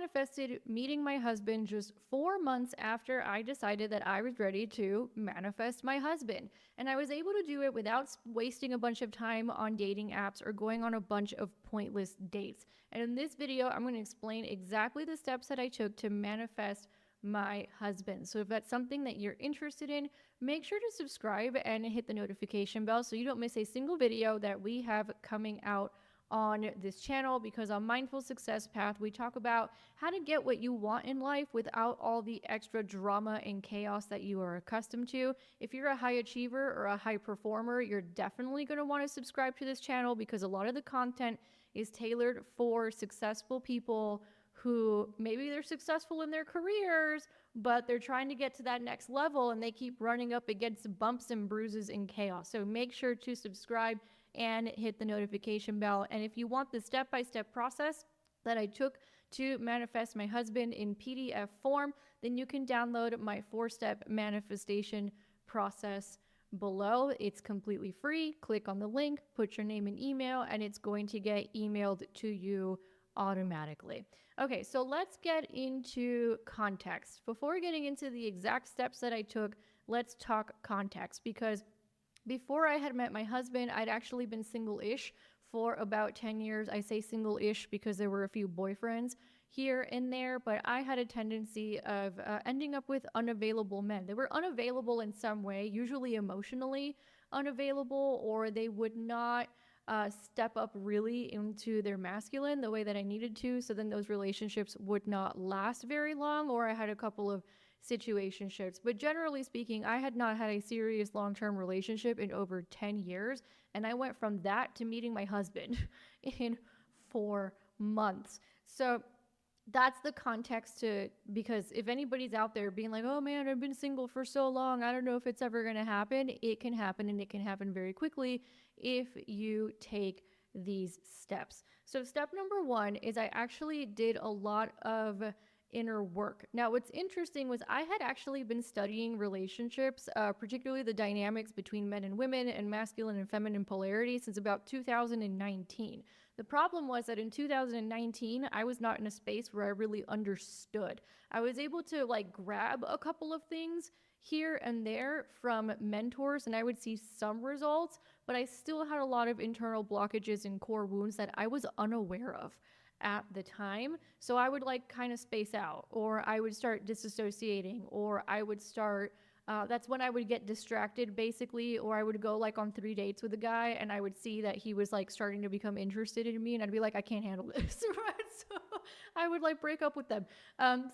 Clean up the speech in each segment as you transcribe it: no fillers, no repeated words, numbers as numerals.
manifested meeting my husband just 4 months after I decided that I was ready to manifest my husband. And I was able to do it without wasting a bunch of time on dating apps or going on a bunch of pointless dates. And in this video, I'm going to explain exactly the steps that I took to manifest my husband. So if that's something that you're interested in, make sure to subscribe and hit the notification bell so you don't miss a single video that we have coming out on this channel, because on Mindful Success Path, we talk about how to get what you want in life without all the extra drama and chaos that you are accustomed to. If you're a high achiever or a high performer, you're definitely going to want to subscribe to this channel, because a lot of the content is tailored for successful people who maybe they're successful in their careers, but they're trying to get to that next level and they keep running up against bumps and bruises and chaos. So make sure to subscribe and hit the notification bell. And if you want the step-by-step process that I took to manifest my husband in PDF form, then you can download my 4-step manifestation process below. It's completely free. Click on the link, put your name and email, and it's going to get emailed to you automatically. Okay, so let's get into context. Before getting into the exact steps that I took, let's talk context, because before I had met my husband, I'd actually been single-ish for about 10 years. I say single-ish because there were a few boyfriends here and there, but I had a tendency of ending up with unavailable men. They were unavailable in some way, usually emotionally unavailable, or they would not step up really into their masculine the way that I needed to. So then those relationships would not last very long, or I had a couple of situationships. But generally speaking, I had not had a serious long-term relationship in over 10 years. And I went from that to meeting my husband in 4 months. So that's the context to, because if anybody's out there being like, oh man, I've been single for so long, I don't know if it's ever going to happen. It can happen, and it can happen very quickly if you take these steps. So step number 1 is I actually did a lot of inner work. Now, what's interesting was I had actually been studying relationships, particularly the dynamics between men and women and masculine and feminine polarity, since about 2019. The problem was that in 2019, I was not in a space where I really understood. I was able to grab a couple of things here and there from mentors, and I would see some results, but I still had a lot of internal blockages and core wounds that I was unaware of at the time. So I would kind of space out, or I would start disassociating, or I would start that's when I would get distracted basically, or I would go on 3 dates with a guy and I would see that he was starting to become interested in me, and I'd be like, I can't handle this. Right? So I would break up with them.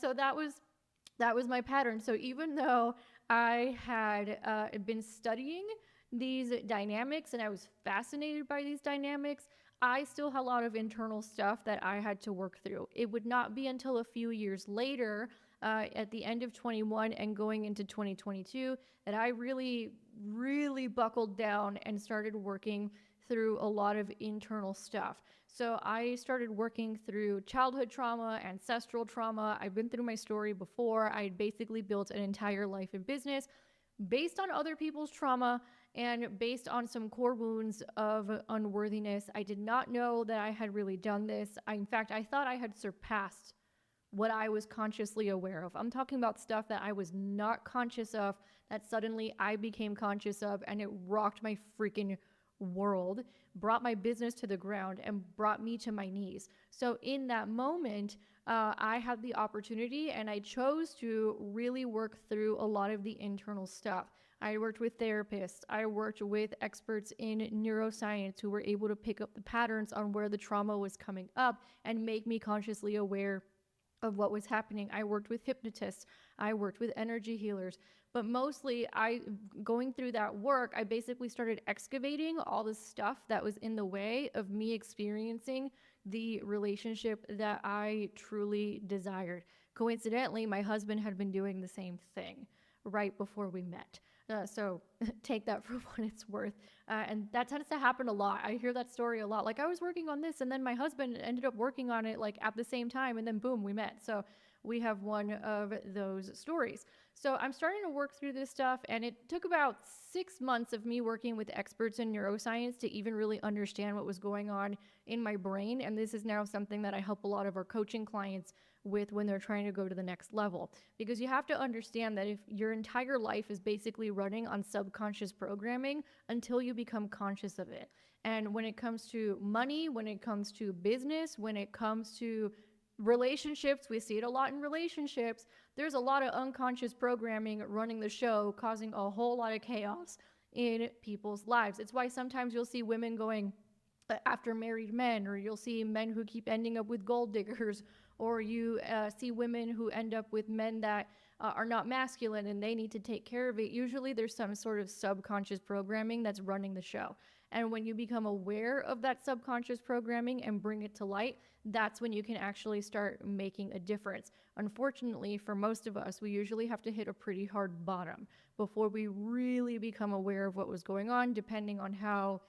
So that was my pattern. So even though I had been studying these dynamics and I was fascinated by these dynamics, I still had a lot of internal stuff that I had to work through. It would not be until a few years later, at the end of 21 and going into 2022, that I really, really buckled down and started working through a lot of internal stuff. So I started working through childhood trauma, ancestral trauma. I've been through my story before. I basically built an entire life and business based on other people's trauma and based on some core wounds of unworthiness. I did not know that I had really done this. In fact, I thought I had surpassed what I was consciously aware of. I'm talking about stuff that I was not conscious of, that suddenly I became conscious of, and it rocked my freaking world, brought my business to the ground, and brought me to my knees. So in that moment, I had the opportunity, and I chose to really work through a lot of the internal stuff. I worked with therapists. I worked with experts in neuroscience who were able to pick up the patterns on where the trauma was coming up and make me consciously aware of what was happening. I worked with hypnotists. I worked with energy healers. But mostly, going through that work, I basically started excavating all the stuff that was in the way of me experiencing the relationship that I truly desired. Coincidentally, my husband had been doing the same thing right before we met. So take that for what it's worth. And that tends to happen a lot. I hear that story a lot. I was working on this, and then my husband ended up working on it at the same time, and then boom, we met. So we have one of those stories. So I'm starting to work through this stuff, and it took about 6 months of me working with experts in neuroscience to even really understand what was going on in my brain. And this is now something that I help a lot of our coaching clients with when they're trying to go to the next level. Because you have to understand that if your entire life is basically running on subconscious programming until you become conscious of it. And when it comes to money, when it comes to business, when it comes to relationships, we see it a lot in relationships. There's a lot of unconscious programming running the show, causing a whole lot of chaos in people's lives. It's why sometimes you'll see women going after married men, or you'll see men who keep ending up with gold diggers, or you see women who end up with men that are not masculine and they need to take care of it. Usually there's some sort of subconscious programming that's running the show. And when you become aware of that subconscious programming and bring it to light, that's when you can actually start making a difference. Unfortunately, for most of us, we usually have to hit a pretty hard bottom before we really become aware of what was going on, depending on how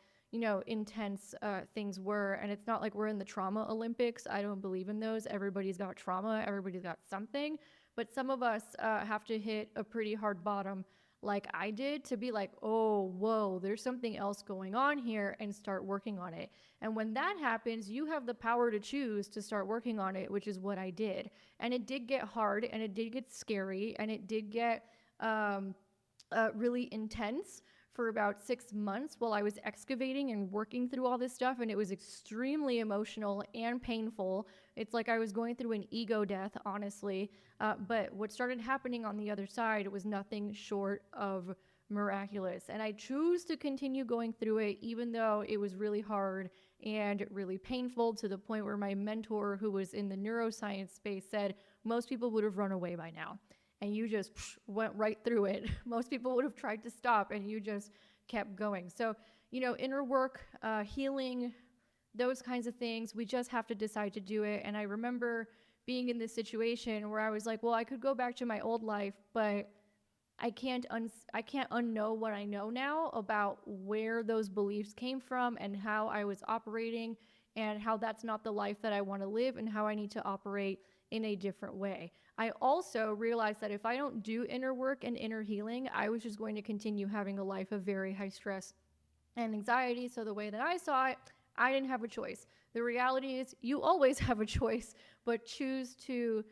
intense things were. And it's not like we're in the trauma Olympics. I don't believe in those. Everybody's got trauma, everybody's got something. But some of us have to hit a pretty hard bottom, like I did, to be like, oh, whoa, there's something else going on here, and start working on it. And when that happens, you have the power to choose to start working on it, which is what I did. And it did get hard, and it did get scary, and it did get really intense for about 6 months while I was excavating and working through all this stuff, and it was extremely emotional and painful. It's like I was going through an ego death, honestly. But what started happening on the other side was nothing short of miraculous. And I choose to continue going through it, even though it was really hard and really painful, to the point where my mentor, who was in the neuroscience space, said most people would have run away by now. And you just went right through it. Most people would have tried to stop, and you just kept going. So, inner work, healing, those kinds of things, we just have to decide to do it. And I remember being in this situation where I was like, well, I could go back to my old life, but I can't unknow what I know now about where those beliefs came from and how I was operating, and how that's not the life that I want to live, and how I need to operate in a different way. I also realized that if I don't do inner work and inner healing, I was just going to continue having a life of very high stress and anxiety. So the way that I saw it, I didn't have a choice. The reality is you always have a choice, but choose to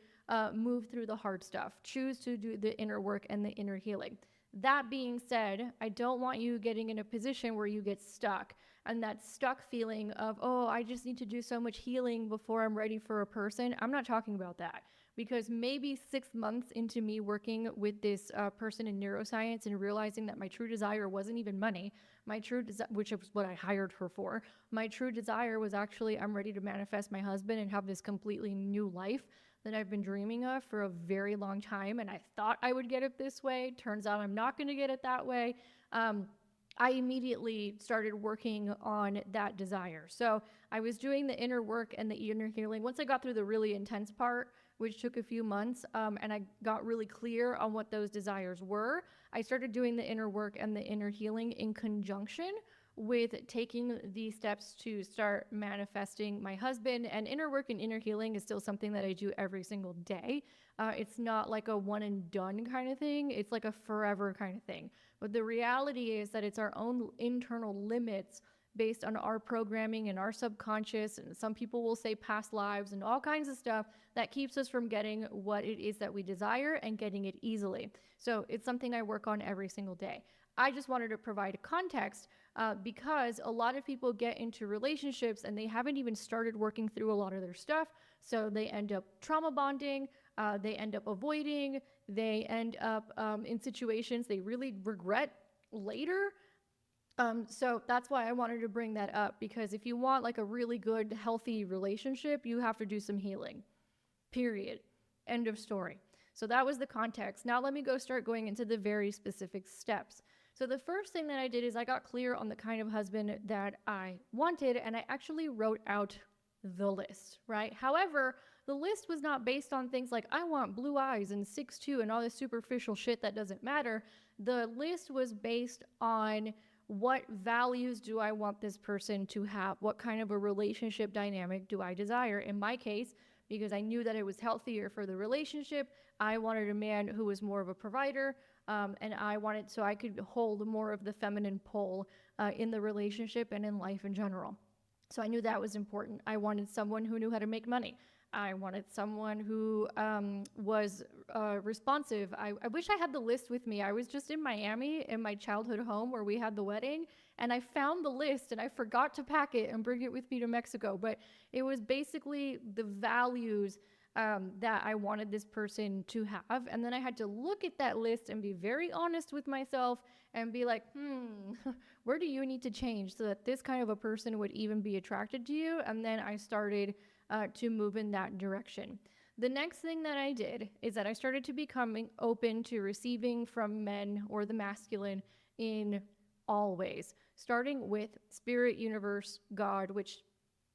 move through the hard stuff. Choose to do the inner work and the inner healing. That being said, I don't want you getting in a position where you get stuck, and that stuck feeling of, oh, I just need to do so much healing before I'm ready for a person. I'm not talking about that, because maybe 6 months into me working with this person in neuroscience and realizing that my true desire wasn't even money, which is what I hired her for, my true desire was actually, I'm ready to manifest my husband and have this completely new life that I've been dreaming of for a very long time. And I thought I would get it this way. Turns out I'm not going to get it that way. I immediately started working on that desire. So I was doing the inner work and the inner healing. Once I got through the really intense part, which took a few months, and I got really clear on what those desires were, I started doing the inner work and the inner healing in conjunction with taking the steps to start manifesting my husband. And inner work and inner healing is still something that I do every single day. It's not like a one and done kind of thing. It's like a forever kind of thing. But the reality is that it's our own internal limits based on our programming and our subconscious, and some people will say past lives and all kinds of stuff, that keeps us from getting what it is that we desire and getting it easily. So it's something I work on every single day. I just wanted to provide a context because a lot of people get into relationships and they haven't even started working through a lot of their stuff. So they end up trauma bonding, they end up avoiding, they end up in situations they really regret later. So that's why I wanted to bring that up, because if you want like a really good, healthy relationship, you have to do some healing. Period. End of story. So that was the context. Now let me start going into the very specific steps. So the first thing that I did is I got clear on the kind of husband that I wanted, and I actually wrote out the list, right? However, the list was not based on things like I want blue eyes and 6'2" and all this superficial shit that doesn't matter. The list was based on what values do I want this person to have? What kind of a relationship dynamic do I desire? In my case, because I knew that it was healthier for the relationship, I wanted a man who was more of a provider, and I wanted so I could hold more of the feminine pull in the relationship and in life in general. So I knew that was important. I wanted someone who knew how to make money. I wanted someone who was responsive. I wish I had the list with me. I was just in Miami in my childhood home where we had the wedding, and I found the list and I forgot to pack it and bring it with me to Mexico. But it was basically the values that I wanted this person to have. And then I had to look at that list and be very honest with myself and be like, where do you need to change so that this kind of a person would even be attracted to you? And then I started to move in that direction. The next thing that I did is that I started to becoming open to receiving from men or the masculine in all ways, starting with spirit, universe, God, which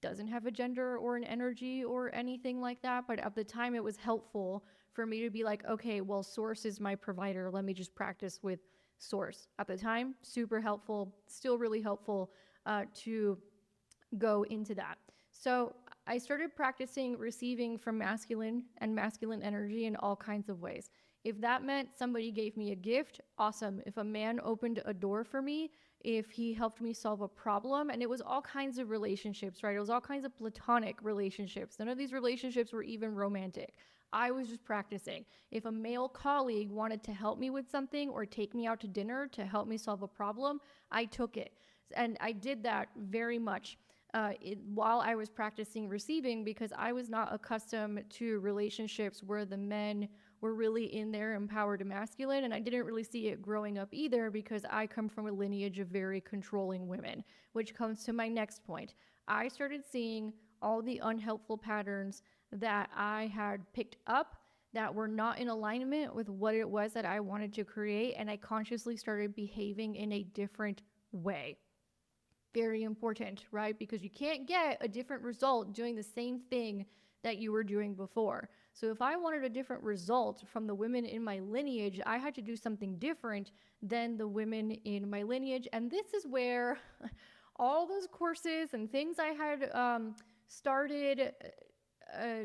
doesn't have a gender or an energy or anything like that. But at the time, it was helpful for me to be like, okay, well, source is my provider. Let me just practice with source. At the time, super helpful, still really helpful to go into that. So I started practicing receiving from masculine and masculine energy in all kinds of ways. If that meant somebody gave me a gift, awesome. If a man opened a door for me, if he helped me solve a problem, and it was all kinds of relationships, right? It was all kinds of platonic relationships. None of these relationships were even romantic. I was just practicing. If a male colleague wanted to help me with something or take me out to dinner to help me solve a problem, I took it. And I did that very much while I was practicing receiving, because I was not accustomed to relationships where the men were really in their empowered masculine, and I didn't really see it growing up either because I come from a lineage of very controlling women, which comes to my next point. I started seeing all the unhelpful patterns that I had picked up that were not in alignment with what it was that I wanted to create, and I consciously started behaving in a different way. Very important, right? Because you can't get a different result doing the same thing that you were doing before. So if I wanted a different result from the women in my lineage, I had to do something different than the women in my lineage. And this is where all those courses and things I had started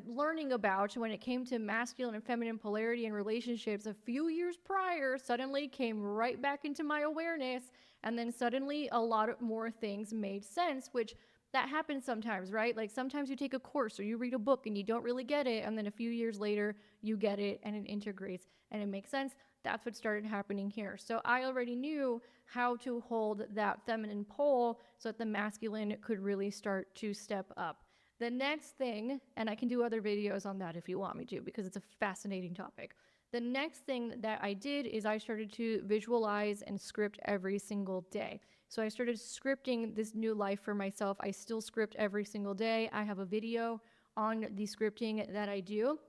learning about when it came to masculine and feminine polarity in relationships a few years prior suddenly came right back into my awareness. And then suddenly a lot more things made sense, which that happens sometimes, right? Like sometimes you take a course or you read a book and you don't really get it, and then a few years later you get it and it integrates and it makes sense. That's what started happening here. So I already knew how to hold that feminine pole so that the masculine could really start to step up. The next thing, and I can do other videos on that if you want me to, because it's a fascinating topic. The next thing that I did is I started to visualize and script every single day. So I started scripting this new life for myself. I still script every single day. I have a video on the scripting that I do,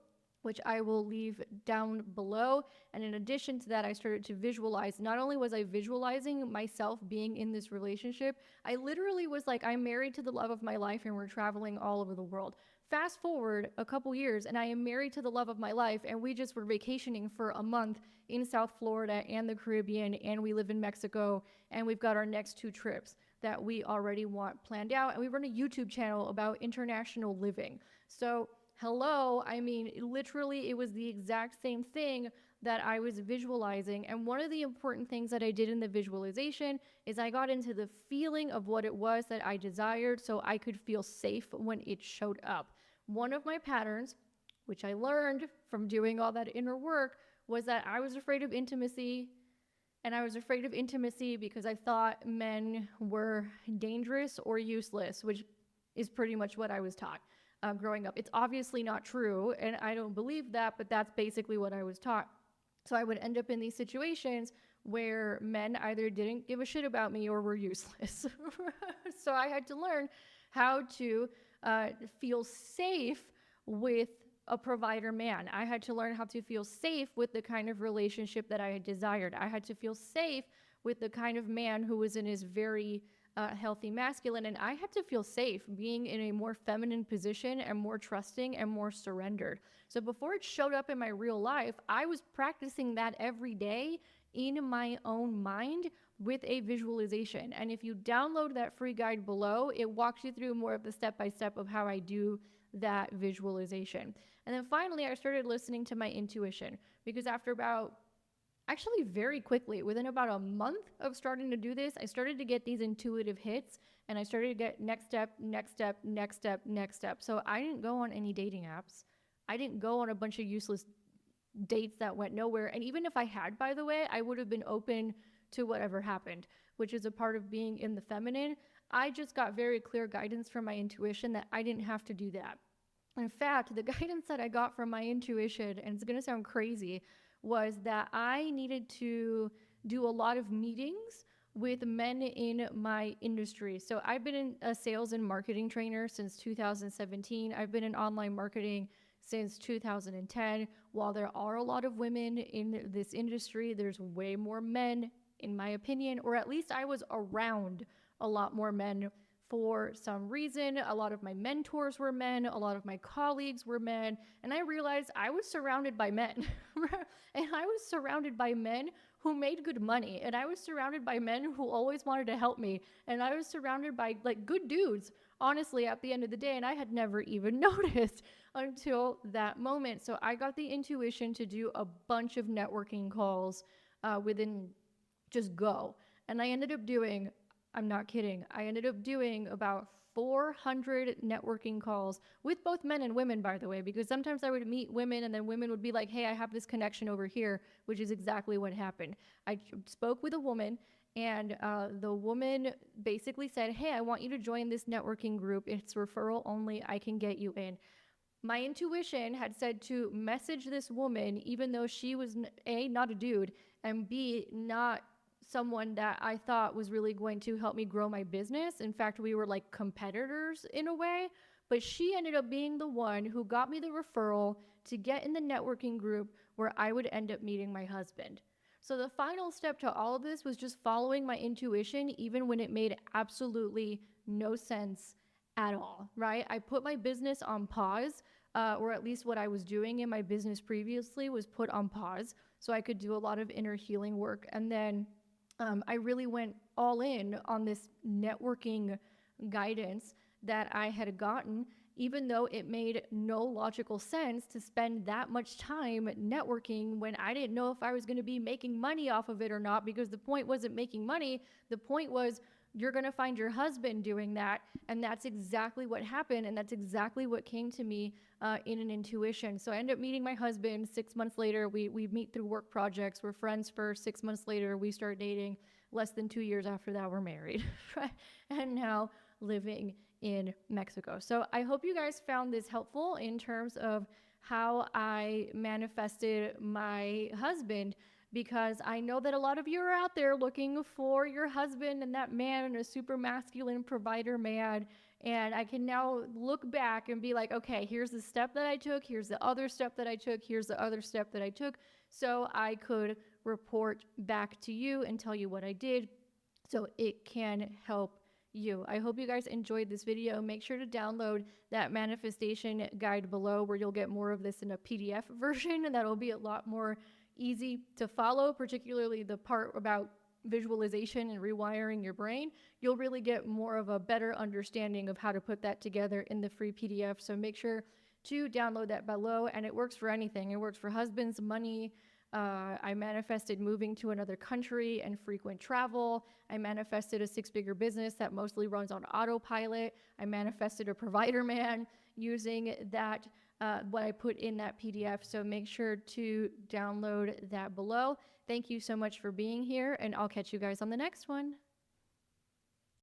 which I will leave down below. And in addition to that, I started to visualize. Not only was I visualizing myself being in this relationship, I literally was like, I'm married to the love of my life and we're traveling all over the world. Fast forward a couple years and I am married to the love of my life, and we just were vacationing for a month in South Florida and the Caribbean, and we live in Mexico, and we've got our next 2 trips that we already want planned out, and we run a YouTube channel about international living. So hello, I mean, literally it was the exact same thing that I was visualizing. And one of the important things that I did in the visualization is I got into the feeling of what it was that I desired so I could feel safe when it showed up. One of my patterns, which I learned from doing all that inner work, was that I was afraid of intimacy. And I was afraid of intimacy because I thought men were dangerous or useless, which is pretty much what I was taught growing up. It's obviously not true, and I don't believe that, but that's basically what I was taught. So I would end up in these situations where men either didn't give a shit about me or were useless. So I had to learn how to feel safe with a provider man. I had to learn how to feel safe with the kind of relationship that I desired. I had to feel safe with the kind of man who was in his very healthy masculine, and I had to feel safe being in a more feminine position and more trusting and more surrendered. So before it showed up in my real life, I was practicing that every day in my own mind with a visualization. And if you download that free guide below, it walks you through more of the step-by-step of how I do that visualization. And then finally, I started listening to my intuition, because after actually very quickly, within about a month of starting to do this, I started to get these intuitive hits, And I started to get next step, next step, next step, next step. So I didn't go on any dating apps. I didn't go on a bunch of useless dates that went nowhere. And even if I had, by the way, I would have been open to whatever happened, which is a part of being in the feminine. I just got very clear guidance from my intuition that I didn't have to do that. In fact, the guidance that I got from my intuition, and it's going to sound crazy, was that I needed to do a lot of meetings with men in my industry. So I've been a sales and marketing trainer since 2017. I've been in online marketing since 2010. While there are a lot of women in this industry, there's way more men, in my opinion, or at least I was around a lot more men for some reason. A lot of my mentors were men, a lot of my colleagues were men, and I realized I was surrounded by men. And I was surrounded by men who made good money, and I was surrounded by men who always wanted to help me, and I was surrounded by like good dudes, honestly, at the end of the day, and I had never even noticed until that moment. So I got the intuition to do a bunch of networking calls within just go. And I ended up doing, I'm not kidding, I ended up doing about 400 networking calls with both men and women, by the way, because sometimes I would meet women and then women would be like, hey, I have this connection over here, which is exactly what happened. I spoke with a woman, and the woman basically said, hey, I want you to join this networking group. It's referral only. I can get you in. My intuition had said to message this woman, even though she was A, not a dude, and B, not someone that I thought was really going to help me grow my business. In fact, we were like competitors in a way, but she ended up being the one who got me the referral to get in the networking group where I would end up meeting my husband. So the final step to all of this was just following my intuition, even when it made absolutely no sense at all, right? I put my business on pause, or at least what I was doing in my business previously was put on pause so I could do a lot of inner healing work. And then I really went all in on this networking guidance that I had gotten, even though it made no logical sense to spend that much time networking when I didn't know if I was going to be making money off of it or not, because the point wasn't making money. The point was you're going to find your husband doing that. And that's exactly what happened. And that's exactly what came to me in an intuition. So I ended up meeting my husband 6 months later. We meet through work projects. We're friends first. 6 months later, we start dating. Less than 2 years after that, we're married. And now living in Mexico. So I hope you guys found this helpful in terms of how I manifested my husband, because I know that a lot of you are out there looking for your husband and that man and a super masculine provider man. And I can now look back and be like, okay, here's the step that I took. Here's the other step that I took. Here's the other step that I took. So I could report back to you and tell you what I did so it can help you. I hope you guys enjoyed this video. Make sure to download that manifestation guide below, where you'll get more of this in a PDF version, and that'll be a lot more easy to follow, particularly the part about visualization and rewiring your brain. You'll really get more of a better understanding of how to put that together in the free PDF. So make sure to download that below, and it works for anything. It works for husbands, money. I manifested moving to another country and frequent travel. I manifested a 6-figure business that mostly runs on autopilot. I manifested a provider man using that, what I put in that PDF. So make sure to download that below. Thank you so much for being here, and I'll catch you guys on the next one.